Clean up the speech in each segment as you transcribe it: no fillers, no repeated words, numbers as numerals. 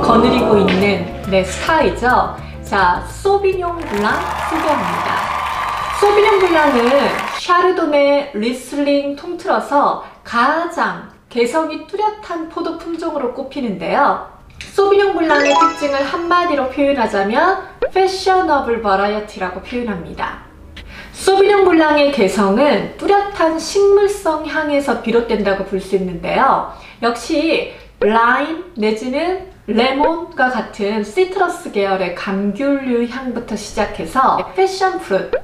거느리고 있는 스타일이죠. 자, 소비뇽 블랑 소개합니다. 소비뇽 블랑은 샤르도네, 리슬링 통틀어서 가장 개성이 뚜렷한 포도 품종으로 꼽히는데요. 소비뇽 블랑의 특징을 한마디로 표현하자면 패셔너블 버라이어티라고 표현합니다. 소비뇽 블랑의 개성은 뚜렷한 식물성 향에서 비롯된다고 볼 수 있는데요. 역시 라임 내지는 레몬과 같은 시트러스 계열의 감귤류 향부터 시작해서 패션 프루트,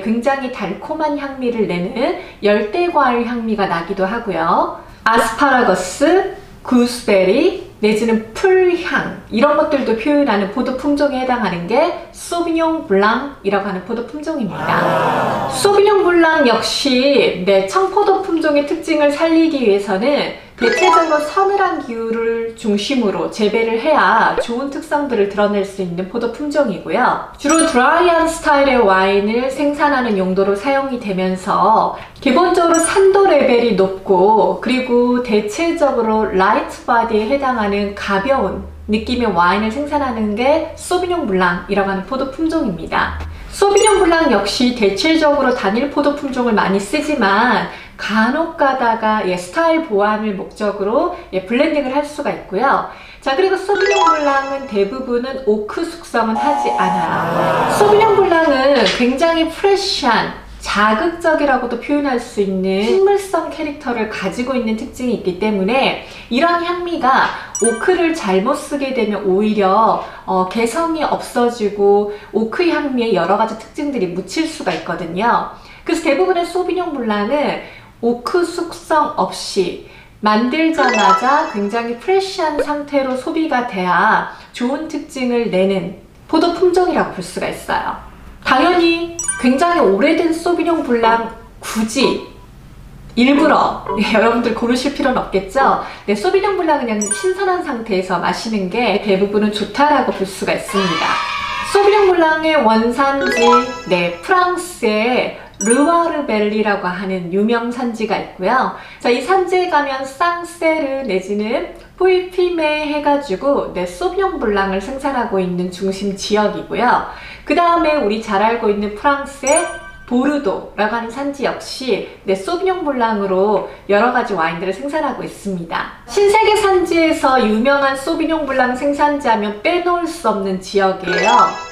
굉장히 달콤한 향미를 내는 열대과일 향미가 나기도 하고요. 아스파라거스, 구스베리 내지는 풀향, 이런 것들도 표현하는 포도 품종에 해당하는 게 소비뇽 블랑이라고 하는 포도 품종입니다. 소비뇽 블랑 역시 청포도 품종의 특징을 살리기 위해서는 대체적으로 서늘한 기후를 중심으로 재배를 해야 좋은 특성들을 드러낼 수 있는 포도 품종이고요. 주로 드라이한 스타일의 와인을 생산하는 용도로 사용이 되면서 기본적으로 산도 레벨이 높고, 그리고 대체적으로 라이트 바디에 해당하는 가벼운 느낌의 와인을 생산하는 게 소비뇽 블랑이라고 하는 포도 품종입니다. 소비뇽 블랑 역시 대체적으로 단일 포도 품종을 많이 쓰지만 간혹 가다가 스타일 보완을 목적으로 블렌딩을 할 수가 있고요. 자, 그리고 소비뇽 블랑은 대부분은 오크 숙성은 하지 않아요. 소비뇽 블랑은 굉장히 프레쉬한, 자극적이라고도 표현할 수 있는 식물성 캐릭터를 가지고 있는 특징이 있기 때문에 이런 향미가 오크를 잘못 쓰게 되면 오히려 개성이 없어지고 오크 향미에 여러 가지 특징들이 묻힐 수가 있거든요. 그래서 대부분의 소비뇽 블랑은 오크 숙성 없이 만들자마자 굉장히 프레쉬한 상태로 소비가 돼야 좋은 특징을 내는 포도 품종이라고 볼 수가 있어요. 당연히 굉장히 오래된 소비뇽 블랑 굳이 일부러 여러분들 고르실 필요는 없겠죠. 소비뇽 블랑 그냥 신선한 상태에서 마시는 게 대부분은 좋다라고 볼 수가 있습니다. 소비뇽 블랑의 원산지 프랑스의 르와르벨리라고 하는 유명 산지가 있고요. 자, 이 산지에 가면 쌍세르 내지는 뿌이피메 해가지고 소비뇽 블랑을 생산하고 있는 중심 지역이고요. 그 다음에 우리 잘 알고 있는 프랑스의 보르도라고 하는 산지 역시 소비뇽 블랑으로 여러 가지 와인들을 생산하고 있습니다. 신세계 산지에서 유명한 소비뇽 블랑 생산지 하면 빼놓을 수 없는 지역이에요.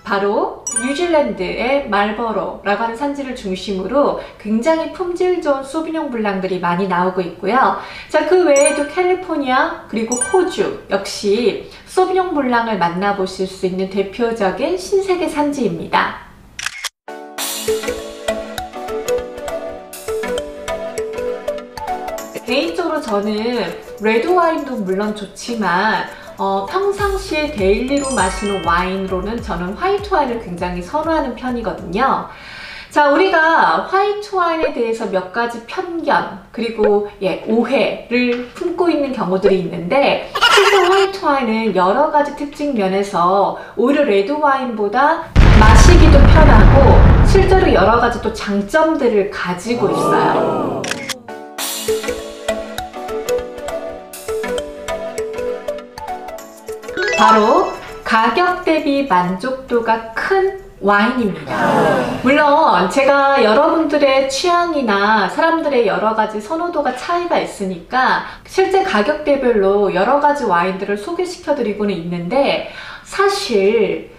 바로 뉴질랜드의 말버로라고 하는 산지를 중심으로 굉장히 품질 좋은 소비뇽 블랑들이 많이 나오고 있고요. 자, 그 외에도 캘리포니아 그리고 호주 역시 소비뇽 블랑을 만나보실 수 있는 대표적인 신세계 산지입니다. 개인적으로 저는 레드와인도 물론 좋지만 평상시에 데일리로 마시는 와인으로는 저는 화이트 와인을 굉장히 선호하는 편이거든요. 자, 우리가 화이트 와인에 대해서 몇 가지 편견 그리고 오해를 품고 있는 경우들이 있는데, 실제 화이트 와인은 여러 가지 특징 면에서 오히려 레드 와인보다 마시기도 편하고 실제로 여러 가지 또 장점들을 가지고 있어요. 바로 가격 대비 만족도가 큰 와인입니다. 물론 제가 여러분들의 취향이나 사람들의 여러 가지 선호도가 차이가 있으니까 실제 가격대별로 여러 가지 와인들을 소개시켜 드리고는 있는데, 사실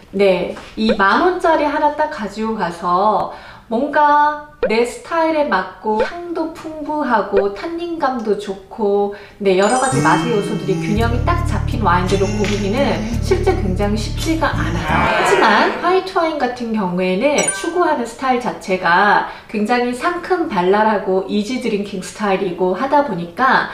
이 10,000원짜리 하나 딱 가지고 가서 뭔가 내 스타일에 맞고 향도 풍부하고 탄닌감도 좋고 여러 가지 맛의 요소들이 균형이 딱 잡힌 와인들을 고르기는 실제 굉장히 쉽지가 않아요. 하지만 화이트 와인 같은 경우에는 추구하는 스타일 자체가 굉장히 상큼 발랄하고 이지 드링킹 스타일이고 하다 보니까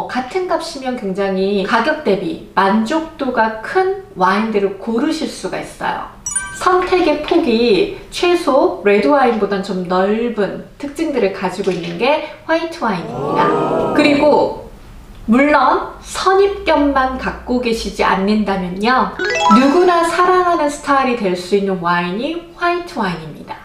같은 값이면 굉장히 가격 대비 만족도가 큰 와인들을 고르실 수가 있어요. 선택의 폭이 최소 레드와인보단 좀 넓은 특징들을 가지고 있는 게 화이트 와인입니다. 그리고 물론 선입견만 갖고 계시지 않는다면요, 누구나 사랑하는 스타일이 될 수 있는 와인이 화이트 와인입니다.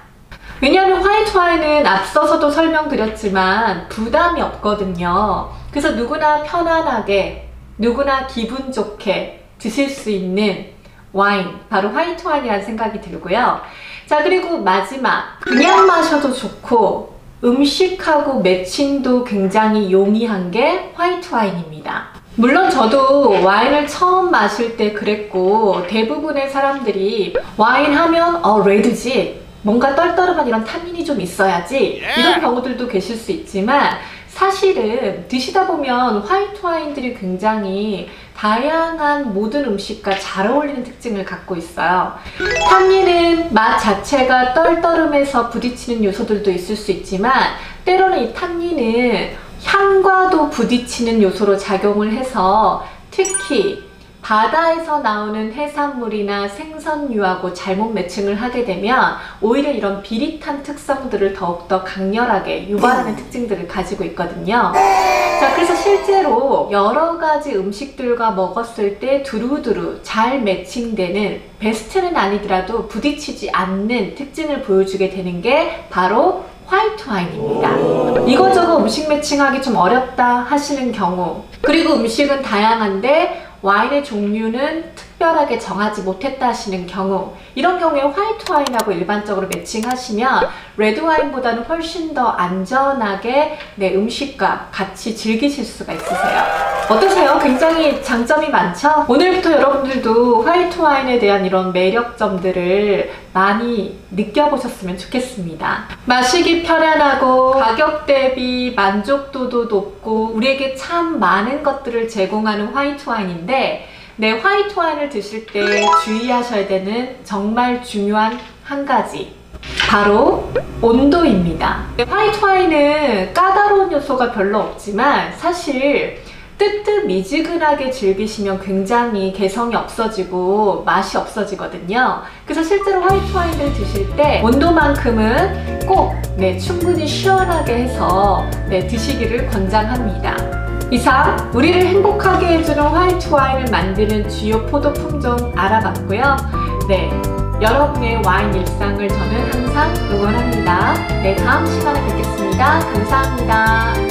왜냐하면 화이트 와인은 앞서서도 설명드렸지만 부담이 없거든요. 그래서 누구나 편안하게, 누구나 기분 좋게 드실 수 있는 와인, 바로 화이트 와인이라는 생각이 들고요. 자, 그리고 마지막, 그냥 마셔도 좋고 음식하고 매칭도 굉장히 용이한 게 화이트 와인입니다. 물론 저도 와인을 처음 마실 때 그랬고, 대부분의 사람들이 와인 하면 레드지, 뭔가 떨떠름한 이런 탄닌이 좀 있어야지, 이런 경우들도 계실 수 있지만 사실은 드시다 보면 화이트 와인들이 굉장히 다양한 모든 음식과 잘 어울리는 특징을 갖고 있어요. 탄닌은 맛 자체가 떨떠름해서 부딪히는 요소들도 있을 수 있지만, 때로는 이 탄닌은 향과도 부딪히는 요소로 작용을 해서 특히 바다에서 나오는 해산물이나 생선류하고 잘못 매칭을 하게 되면 오히려 이런 비릿한 특성들을 더욱더 강렬하게 유발하는 특징들을 가지고 있거든요. 자, 그래서 실제로 여러 가지 음식들과 먹었을 때 두루두루 잘 매칭되는, 베스트는 아니더라도 부딪히지 않는 특징을 보여주게 되는 게 바로 화이트 와인입니다. 이거저거 음식 매칭하기 좀 어렵다 하시는 경우, 그리고 음식은 다양한데 와인의 종류는 특별하게 정하지 못했다 하시는 경우, 이런 경우에 화이트 와인하고 일반적으로 매칭하시면 레드 와인보다는 훨씬 더 안전하게 음식과 같이 즐기실 수가 있으세요. 어떠세요? 굉장히 장점이 많죠? 오늘부터 여러분들도 화이트 와인에 대한 이런 매력점들을 많이 느껴보셨으면 좋겠습니다. 마시기 편안하고 가격 대비 만족도도 높고 우리에게 참 많은 것들을 제공하는 화이트 와인인데, 화이트 와인을 드실 때 주의하셔야 되는 정말 중요한 한 가지, 바로 온도입니다. 화이트 와인은 까다로운 요소가 별로 없지만 사실 뜨뜻미지근하게 즐기시면 굉장히 개성이 없어지고 맛이 없어지거든요. 그래서 실제로 화이트 와인을 드실 때 온도만큼은 꼭 충분히 시원하게 해서 드시기를 권장합니다. 이상 우리를 행복하게 해주는 화이트 와인을 만드는 주요 포도 품종 알아봤고요. 여러분의 와인 일상을 저는 항상 응원합니다. 다음 시간에 뵙겠습니다. 감사합니다.